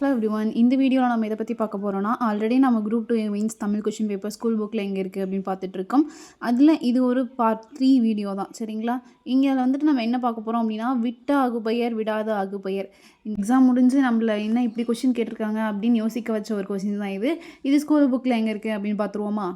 Hello everyone. இந்த வீடியோவில் நம்ம இதை பற்றி பார்க்க போகிறோம்னா, ஆல்ரெடி நம்ம group 2 mains Tamil question paper school புக்கில் எங்கே இருக்குது அப்படின்னு பார்த்துட்ருக்கோம். அதில் இது ஒரு பார்ட் 3 வீடியோ தான், சரிங்களா? இங்கே வந்துட்டு நம்ம என்ன பார்க்க போகிறோம் அப்படின்னா, விட்ட ஆகுபெயர் விடாத ஆகுபெயர். எக்ஸாம் முடிஞ்சு நம்மள என்ன இப்படி கொஷின் கேட்டிருக்காங்க அப்படின்னு யோசிக்க வச்ச ஒரு கொஷின் தான் இது. இது ஸ்கூல் புக்கில் எங்கே இருக்குது அப்படின்னு பார்த்துருவோமா?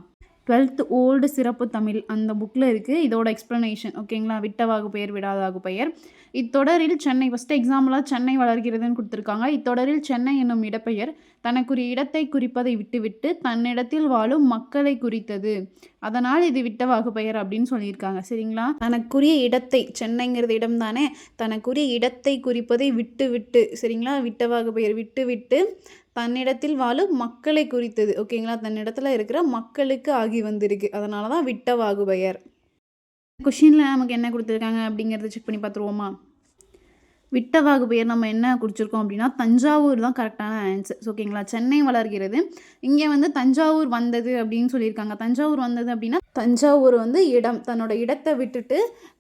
12th ஓல்டு சிறப்பு தமிழ் அந்த புக்கில் இருக்குது. இதோட எக்ஸ்ப்ளனேஷன் ஓகேங்களா? விட்ட ஆகுபெயர் விடாத ஆகுபெயர். இத்தொடரில் சென்னை ஃபஸ்ட்டு எக்ஸாம்பிளாக சென்னை வளர்கிறதுன்னு கொடுத்துருக்காங்க. இத்தொடரில் சென்னை என்னும் இடப்பெயர் தனக்குரிய இடத்தை குறிப்பதை விட்டுவிட்டு தன்னிடத்தில் வாழும் மக்களை குறித்தது. அதனால் இது விட்ட ஆகுபெயர் அப்படின்னு சொல்லியிருக்காங்க, சரிங்களா? தனக்குரிய இடத்தை, சென்னைங்கிறது இடம் தானே, தனக்குரிய இடத்தை குறிப்பதை விட்டு சரிங்களா? விட்ட ஆகுபெயர் விட்டு தன்னிடத்தில் வாழும் மக்களை குறித்தது, ஓகேங்களா? தன்னிடத்தில் இருக்கிற மக்களுக்கு ஆகி வந்திருக்கு, அதனால தான் விட்ட ஆகுபெயர். கொஷினில் நமக்கு என்ன கொடுத்துருக்காங்க அப்படிங்கிறத செக் பண்ணி பார்த்துருவோமா? விட்ட ஆகுபெயர் நம்ம என்ன குறிச்சிருக்கோம் அப்படின்னா, தஞ்சாவூர் தான் கரெக்டான ஆன்சர், ஓகேங்களா? சென்னை வளர்கிறது, இங்கே வந்து தஞ்சாவூர் வந்தது அப்படின்னு சொல்லியிருக்காங்க. தஞ்சாவூர் வந்தது அப்படின்னா தஞ்சாவூர் வந்து இடம், தன்னோட இடத்தை விட்டுட்டு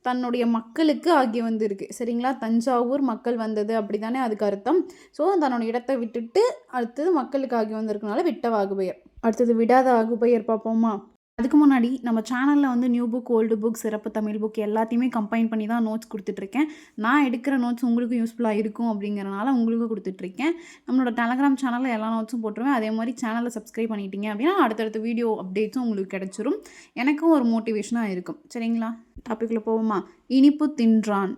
தன்னுடைய மக்களுக்கு ஆகி வந்திருக்கு, சரிங்களா? தஞ்சாவூர் மக்கள் வந்தது அப்படி தானே அதுக்கு அர்த்தம். ஸோ தன்னோட இடத்தை விட்டுட்டு அடுத்தது மக்களுக்கு ஆகி வந்திருக்கனால விட்ட ஆகுபெயர். அடுத்தது விடாத ஆகுபெயர் பார்ப்போமா? அதுக்கு முன்னாடி நம்ம சேனலில் வந்து நியூ புக், ஓல்டு புக், சிறப்பு தமிழ் புக் எல்லாத்தையுமே கம்பைன் பண்ணி தான் நோட்ஸ் கொடுத்துட்ருக்கேன். நான் எடுக்கிற நோட்ஸ் உங்களுக்கு யூஸ்ஃபுல்லாக இருக்கும் அப்படிங்கிறனால உங்களுக்கு கொடுத்துட்ருக்கேன். நம்மளோட டெலகிராம் சேனலில் எல்லா நோட்ஸும் போட்டுருவேன். அதே மாதிரி சேனலை சப்ஸ்கிரைப் பண்ணிட்டீங்க அப்படின்னா அடுத்தடுத்த வீடியோ அப்டேட்ஸும் உங்களுக்கு கிடச்சிரும். எனக்கும் ஒரு மோட்டிவேஷனாக இருக்கும், சரிங்களா? டாப்பிக்கில் போவோமா? இனிப்பு தின்றான்.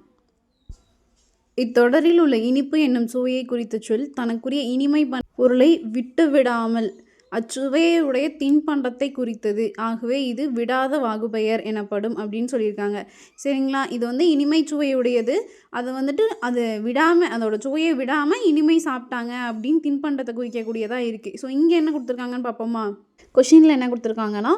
இத்தொடரில் உள்ள இனிப்பு என்னும் சுவையை குறித்த சொல் தனக்குரிய இனிமை பொருளை விட்டு விடாமல் அச்சுவையுடைய தின்பண்டத்தை குறித்தது. ஆகவே இது விடாத ஆகுபெயர் எனப்படும் அப்படின்னு சொல்லியிருக்காங்க, சரிங்களா? இது வந்து இனிமை சுவையுடையது, அதை வந்துட்டு அதை விடாமல், அதோட சுவையை விடாமல் இனிமை சாப்பிட்டாங்க அப்படின்னு தின்பண்டத்தை குறிக்கக்கூடியதாக இருக்குது. ஸோ இங்கே என்ன கொடுத்துருக்காங்கன்னு பார்ப்போமா? கொஷினில் என்ன கொடுத்துருக்காங்கன்னா,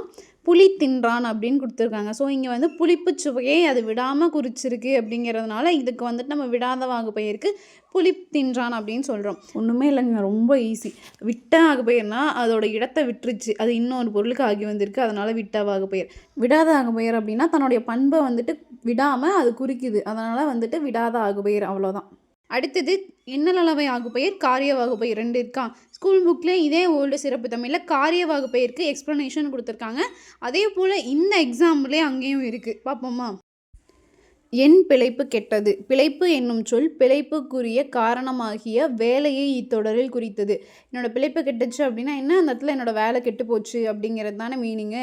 புளி தின்றான் அப்படின்னு கொடுத்துருக்காங்க. ஸோ இங்கே வந்து புளிப்பு சுவையை அது விடாமல் குறிச்சிருக்கு அப்படிங்கிறதுனால இதுக்கு வந்துட்டு நம்ம விடாத ஆகுபெயருக்கு புளி தின்றான் அப்படின்னு சொல்கிறோம். ஒன்றுமே இல்லைங்க, ரொம்ப ஈஸி. விட்ட ஆகுபெயர்னா அதோட இடத்தை விட்டுருச்சு, அது இன்னொரு பொருளுக்கு ஆகி வந்திருக்கு, அதனால் விட்ட ஆகுபெயர். விடாத ஆகுபெயர் அப்படின்னா தன்னுடைய பண்பை வந்துட்டு விடாமல் அது குறிக்குது, அதனால் வந்துட்டு விடாத ஆகுபெயர், அவ்வளோதான். அடுத்தது எண்ணளவை ஆகுபெயர், காரிய ஆகுபெயர் ரெண்டு இருக்கா? ஸ்கூல் புக்கில் இதே ஓல்டு சிறப்பு தமிழில் காரிய ஆகுபெயருக்கு எக்ஸ்ப்ளனேஷன் கொடுத்துருக்காங்க. அதே போல் இந்த எக்ஸாம்பிளே அங்கேயும் இருக்குது, பார்ப்போமா? என் பிழைப்பு கெட்டது. பிழைப்பு என்னும் சொல் பிழைப்புக்குரிய காரணமாகிய வேலையை இத்தொடரில் குறித்தது. என்னோடய பிழைப்பு கெட்டுச்சு அப்படின்னா என்ன, அந்த இடத்துல என்னோடய வேலை கெட்டு போச்சு அப்படிங்கிறது தானே மீனிங்கு.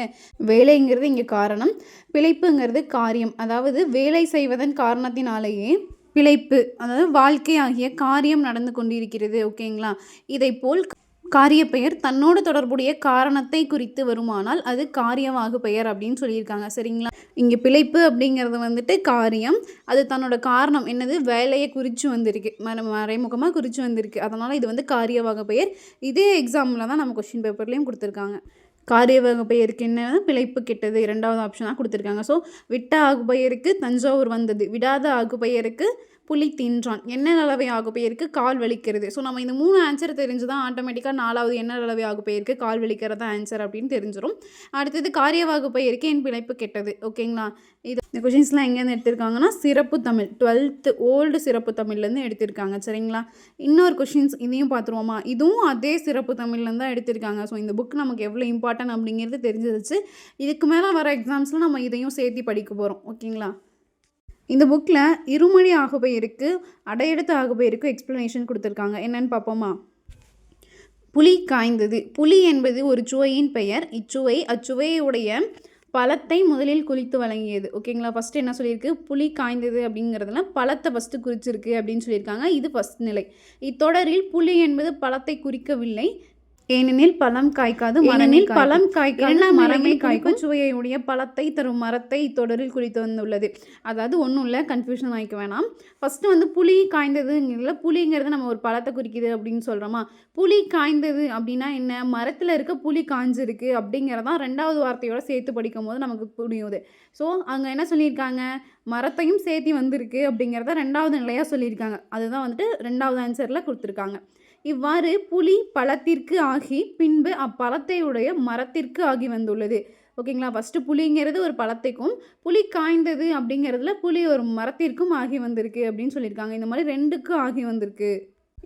வேலைங்கிறது இங்கே காரணம், பிழைப்புங்கிறது காரியம். அதாவது வேலை செய்வதன் காரணத்தினாலேயே பிழைப்பு, அதாவது வாழ்க்கை ஆகிய காரியம் நடந்து கொண்டிருக்கிறது, ஓகேங்களா? இதை போல் காரியப்பெயர் தன்னோடு தொடர்புடைய காரணத்தை குறித்து வருமானால் அது காரியவாகு பெயர் அப்படின்னு சொல்லியிருக்காங்க, சரிங்களா? இங்கே பிழைப்பு அப்படிங்கிறது வந்துட்டு காரியம், அது தன்னோட காரணம் என்னது, வேலையை குறித்து வந்திருக்கு, மறைமுகமாக குறித்து வந்திருக்கு, அதனால் இது வந்து காரியவாகு பெயர். இதே எக்ஸாம்பிளில் தான் நம்ம கொஷின் பேப்பர்லேயும் கொடுத்துருக்காங்க. காரியவாகு பெயருக்கு என்ன, பிழைப்பு கெட்டது, இரண்டாவது ஆப்ஷனாக கொடுத்துருக்காங்க. ஸோ விட்ட ஆகுபெயருக்கு தஞ்சாவூர் வந்தது, விடாத ஆகுபெயருக்கு புளி தின்றான், எண்ணளவை ஆகுபெயருக்கு கால் வலிக்கிறது. ஸோ நம்ம இந்த 3 ஆன்சர் தெரிஞ்சு தான் ஆட்டோமேட்டிக்காக 4வது எண்ணளவை ஆகுபெயருக்கு கால் வலிக்கிறதா ஆன்சர் அப்படின்னு தெரிஞ்சிடும். அடுத்தது காரியவாகு பெயருக்கு என் பிழைப்பு கெட்டது, ஓகேங்களா? இது இந்த கொஷின்ஸ்லாம் எங்கேருந்து எடுத்திருக்காங்கன்னா சிறப்பு தமிழ் 12th ஓல்டு சிறப்பு தமிழ்லேருந்து எடுத்திருக்காங்க, சரிங்களா? இன்னொரு கொஷின்ஸ் இதையும் பார்த்துருவோமா? இதுவும் அதே சிறப்பு தமிழ்லேருந்து தான் எடுத்திருக்காங்க. ஸோ இந்த புக் நமக்கு எவ்வளோ இம்பார்ட்டன்ட் அப்படிங்கிறது தெரிஞ்சிருச்சு. இதுக்கு மேலே வர எக்ஸாம்ஸில் நம்ம இதையும் சேர்த்து படிக்க போகிறோம், ஓகேங்களா? இந்த புக்கில் இருமொழி ஆகுபெயருக்கு அடையெடுத்து ஆகுபெயருக்கு எக்ஸ்ப்ளனேஷன் கொடுத்துருக்காங்க, என்னன்னு பார்ப்போமா? புளி காய்ந்தது. புளி என்பது ஒரு சுவையின் பெயர். இச்சுவை அச்சுவையுடைய பழத்தை முதலில் குறித்து வழங்கியது, ஓகேங்களா? ஃபஸ்ட்டு என்ன சொல்லியிருக்கு, புளி காய்ந்தது அப்படிங்கிறதுல பழத்தை ஃபஸ்ட்டு குறிச்சிருக்கு அப்படின்னு சொல்லியிருக்காங்க. இது ஃபஸ்ட் நிலை. இத்தொடரில் புளி என்பது பழத்தை குறிக்கவில்லை, ஏனெனில் பழம் காய்க்காது, மரணில் பழம் காய்க்காது, மரமே காய்க்கும் சுவையுடைய பழத்தை தரும் மரத்தை இத்தொடரில் குறித்து வந்துள்ளது. அதாவது ஒன்றும் இல்லை, கன்ஃபியூஷன் ஆகிக்க வேணாம். ஃபஸ்ட்டு வந்து புளி காய்ந்ததுங்கிறதுல புளிங்கிறது நம்ம ஒரு பழத்தை குறிக்குது அப்படின்னு சொல்கிறோமா? புளி காய்ந்தது அப்படின்னா என்ன, மரத்தில் இருக்க புளி காய்ஞ்சிருக்கு அப்படிங்கிறதான் ரெண்டாவது வார்த்தையோட சேர்த்து படிக்கும் போது நமக்கு புரியுது. ஸோ அங்கே என்ன சொல்லியிருக்காங்க, மரத்தையும் சேர்த்து வந்திருக்கு அப்படிங்கிறத ரெண்டாவது நிலையாக சொல்லியிருக்காங்க. அதுதான் வந்துட்டு ரெண்டாவது ஆன்சரில் கொடுத்துருக்காங்க. இவ்வாறு புளி பழத்திற்கு ஆகி பின்பு அப்பழத்தையுடைய மரத்திற்கு ஆகி வந்துள்ளது, ஓகேங்களா? ஃபஸ்ட்டு புளிங்கிறது ஒரு பழத்தைக்கும், புளி காய்ந்தது அப்படிங்கிறதுல புளி ஒரு மரத்திற்கும் ஆகி வந்திருக்கு அப்படின்னு சொல்லியிருக்காங்க. இந்த மாதிரி ரெண்டுக்கும் ஆகி வந்திருக்கு.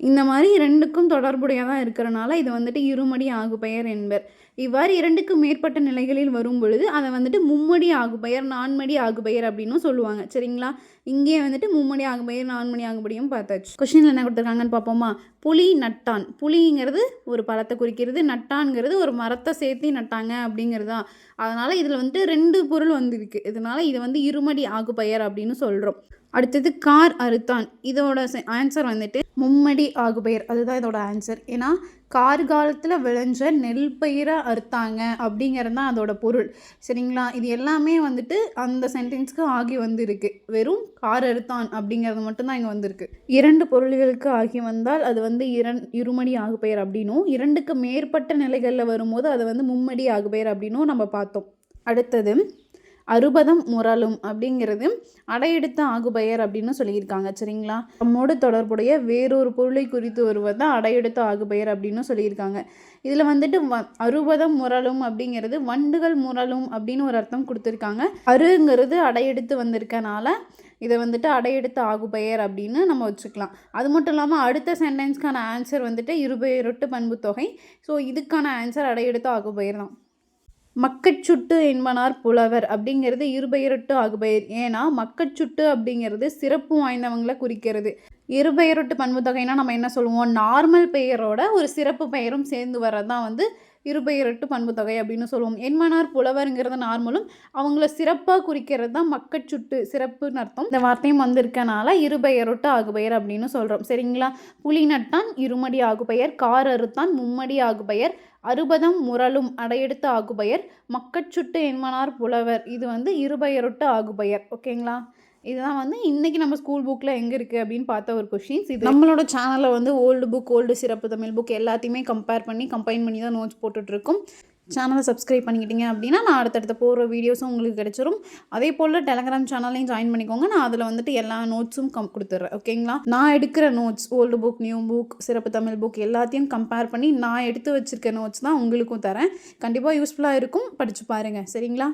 இந்த மாதிரி 2க்கும் தொடர்புடையதாக இருக்கிறனால இது வந்துட்டு இருமடி ஆகுபெயர் என்பர். இவ்வாறு 2க்கு மேற்பட்ட நிலைகளில் வரும் பொழுது அதை வந்துட்டு மும்மடி ஆகுபெயர், நான்மடி ஆகுபெயர் அப்படின்னும் சொல்லுவாங்க. சரிங்களா? இங்கேயே வந்துட்டு மும்மடி ஆகுபெயர், நான்மடி ஆகுபடியும் பார்த்தாச்சு. கொஸ்டினில் என்ன கொடுத்துருக்காங்கன்னு பார்ப்போமா? புலி நட்டான். புலிங்கிறது ஒரு பழத்தை குறிக்கிறது, நட்டான்ங்கிறது ஒரு மரத்தை சேர்த்து நட்டாங்க அப்படிங்கிறதா. அதனால் இதில் வந்துட்டு 2 பொருள் வந்துருக்கு. இதனால் இது வந்து இருமடி ஆகுபெயர் அப்படின்னு சொல்கிறோம். அடுத்தது கார் அறுத்தான். இதோட ஆன்சர் வந்துட்டு மும்மடி ஆகுபெயர். அதுதான் இதோட ஆன்சர். ஏன்னா கார்காலத்தில் விளைஞ்ச நெல் பயிரை அறுத்தாங்க அப்படிங்கிறது தான் அதோட பொருள். சரிங்களா? இது எல்லாமே வந்துட்டு அந்த சென்டென்ஸ்க்கு ஆகி வந்திருக்கு. வெறும் கார் அறுத்தான் அப்படிங்கிறது மட்டும்தான் இங்கே வந்திருக்கு. 2 பொருள்களுக்கு ஆகி வந்தால் அது வந்து இருமடி ஆகுபெயர் அப்படின்னும், 2க்கு மேற்பட்ட நிலைகளில் வரும்போது அது வந்து மும்மடி ஆகுபெயர் அப்படின்னும் நம்ம பார்த்தோம். அடுத்தது அறுபதம் முரலும் அப்படிங்கிறது அடையெடுத்த ஆகுபெயர் அப்படின்னு சொல்லியிருக்காங்க. சரிங்களா? நம்மோடு தொடர்புடைய வேறொரு பொருளை குறித்து வருவது தான் அடையெடுத்த ஆகுபெயர் அப்படின்னு சொல்லியிருக்காங்க. இதில் வந்துட்டு அறுபதம் முரலும் அப்படிங்கிறது வண்டுகள் முரலும் அப்படின்னு ஒரு அர்த்தம் கொடுத்துருக்காங்க. அருங்கிறது அடையெடுத்து வந்திருக்கனால இதை வந்துட்டு அடையெடுத்த ஆகுபெயர் அப்படின்னு நம்ம வச்சுக்கலாம். அது மட்டும் இல்லாமல் அடுத்த சென்டென்ஸ்க்கான ஆன்சர் வந்துட்டு இருபெயரொட்டு பண்புத்தொகை. ஸோ இதுக்கான ஆன்சர் அடையெடுத்த ஆகுபெயர் தான். மக்கட்சுட்டு என்பனார் புலவர் அப்படிங்கிறது இருபெயரொட்டு ஆகுபெயர். ஏன்னா மக்கட்சுட்டு அப்படிங்கிறது சிறப்பு வாய்ந்தவங்களை குறிக்கிறது. இருபெயரொட்டு பண்புத்தொகைனா நம்ம என்ன சொல்லுவோம்? நார்மல் பெயரோட ஒரு சிறப்பு பெயரும் சேர்ந்து வரதான் வந்து இருபெயரொட்டு பண்புத்தொகை அப்படின்னு சொல்லுவோம். என்மனார் புலவருங்கிறது நார்மலும் அவங்கள சிறப்பாக குறிக்கிறது தான் மக்கட்சுட்டு, சிறப்புன்னு அர்த்தம். இந்த வார்த்தையும் வந்திருக்கனால இருபெயரொட்டு ஆகுபெயர் அப்படின்னு சொல்கிறோம். சரிங்களா? புலி நட்டான் இருமடி ஆகுபெயர், கார் அறுத்தான் மும்மடி ஆகுபெயர், அறுபதம் முரலும் அடையெடுத்த ஆகுபெயர், மக்கட்சுட்டு என்மனார் புலவர் இது வந்து இருபெயரொட்டு ஆகுபெயர். ஓகேங்களா? இதுதான் வந்து இன்றைக்கி நம்ம ஸ்கூல் புக்கில் எங்கே இருக்குது அப்படின்னு பார்த்த ஒரு கொஷின்ஸ். இது நம்மளோட சேனலில் வந்து ஓல்டு புக், ஓல்டு சிறப்பு தமிழ் புக் எல்லாத்தையுமே கம்பைன் பண்ணி தான் நோட்ஸ் போட்டுட்ருக்கோம். சேனலை சப்ஸ்கிரைப் பண்ணிக்கிட்டீங்க அப்படின்னா நான் அடுத்தடுத்த போகிற வீடியோஸும் உங்களுக்கு கிடச்சிரும். அதே போல் டெலகிராம் சேனல்லையும் ஜாயின் பண்ணிக்கோங்க. நான் அதில் வந்துட்டு எல்லா நோட்ஸும் கொடுத்துட்றேன். ஓகேங்களா? நான் எடுக்கிற notes old book, new book, சிறப்பு தமிழ் புக் எல்லாத்தையும் கம்பேர் பண்ணி நான் எடுத்து வச்சுருக்க நோட்ஸ் தான் உங்களுக்கும் தரேன். கண்டிப்பாக யூஸ்ஃபுல்லாக இருக்கும். படித்து பாருங்கள். சரிங்களா?